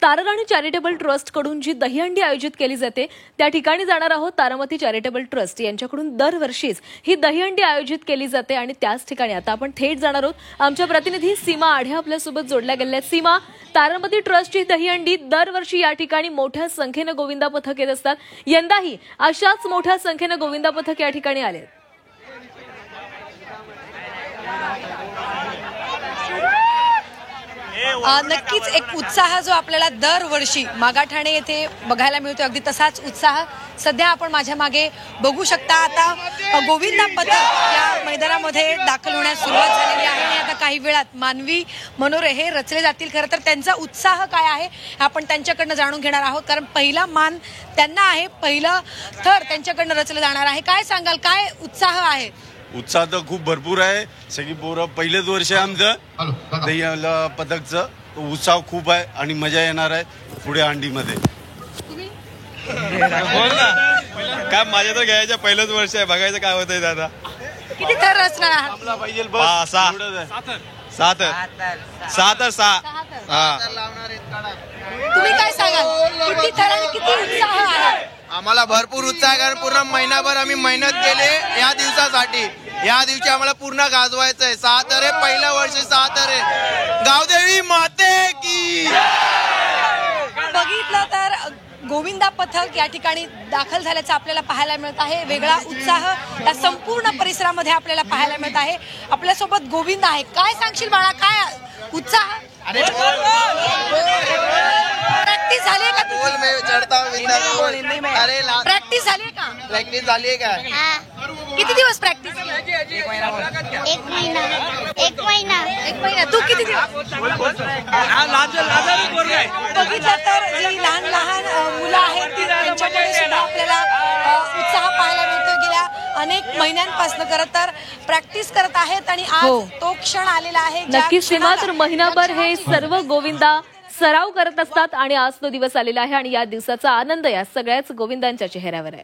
Tararani charitable trust कडून जी दहीहंडी आयोजित केली जाते त्या ठिकाणी जाणार आहोत। तारामती चॅरिटेबल ट्रस्ट यांच्याकडून दरवर्षीच ही दहीहंडी आयोजित केली जाते आणि त्याच ठिकाणी आता आपण थेट जाणार आहोत। आमच्या प्रतिनिधी सीमा आढे आपल्या सोबत जोडल्या गेल्या आहेत। सीमा, तारामती ट्रस्टची दहीहंडी दरवर्षी या ठिकाणी मोठ्या संख्येने गोविंदा पथक येत असतात, यंदाही अशाच मोठ्या संख्येने गोविंदा पथक या ठिकाणी आले। नक्कीच एक उत्साह जो आपल्याला दरवर्षी मागाठाणे येथे बघायला मिळतो, अगदी तसाच उत्साह सध्या आपण माझ्या मागे बघू शकता। आता गोविंदा पथक या मैदानामध्ये दाखल होण्यास सुरुवात झालेली आहे आणि आता काही वेळात मानवी मनोरे हे रचले जातील। खरं तर त्यांचा उत्साह काय आहे आपण त्यांच्याकडनं जाणून घेणार आहोत, कारण पहिला मान त्यांना आहे, पहिलं थर त्यांच्याकडनं रचलं जाणार आहे। काय सांगाल, काय उत्साह आहे? उत्साह तर खूप भरपूर आहे। सगळी पोरं पहिलेच वर्ष आहे आमचं दहीहंडी पथकचं, उत्साह खूप आहे आणि मजा येणार आहे पुढे हंडीमध्ये। बोल ना, काय माझ्या तर घ्यायचं पहिलंच वर्ष आहे, बघायचं काय होतंय दादा। किती थर रचणार आहात? आपला पाहिजे तुम्ही काय सांगाल, किती थर आणि किती उत्साह आहे? आम्हाला भरपूर उत्साह आहे, कारण पूर्ण महिनाभर आम्ही मेहनत केली या दिवसासाठी। या दिवशी आम्हाला पूर्ण गाजवायचं आहे। 6 थर आहे, पहिलं वर्ष 6 थर आहे। गावदेवी माते की। बघितलं तर गोविंदा पथक या ठिकाणी दाखल झाल्याचं आपल्याला पाहायला मिळत आहे। वेगळा उत्साह या संपूर्ण परिसरामध्ये आपल्याला पाहायला मिळत आहे। आपल्यासोबत गोविंद आहे, काय सांगशील बाळा, काय उत्साह? प्रॅक्टिस झाली का तुझी? प्रॅक्टिस झाली का? प्रॅक्टिस झाली का? किती दिवस प्रॅक्टिस? एक महिना। तू किती दिवस? बघितलं तर जी लहान लहान मुलं आहेत त्यांच्याकडे सुद्धा आपल्याला उत्साह पाहायला मिळतो। गेल्या अनेक महिन्यांपासून खरं तर प्रॅक्टिस करत आहेत आणि आज तो क्षण आलेला आहे। नक्कीच सीमा, तर महिनाभर हे सर्व गोविंदा सराव करत असतात आणि आज तो दिवस आलेला आहे आणि या दिवसाचा आनंद या सगळ्याच गोविंदांच्या चेहऱ्यावर आहे।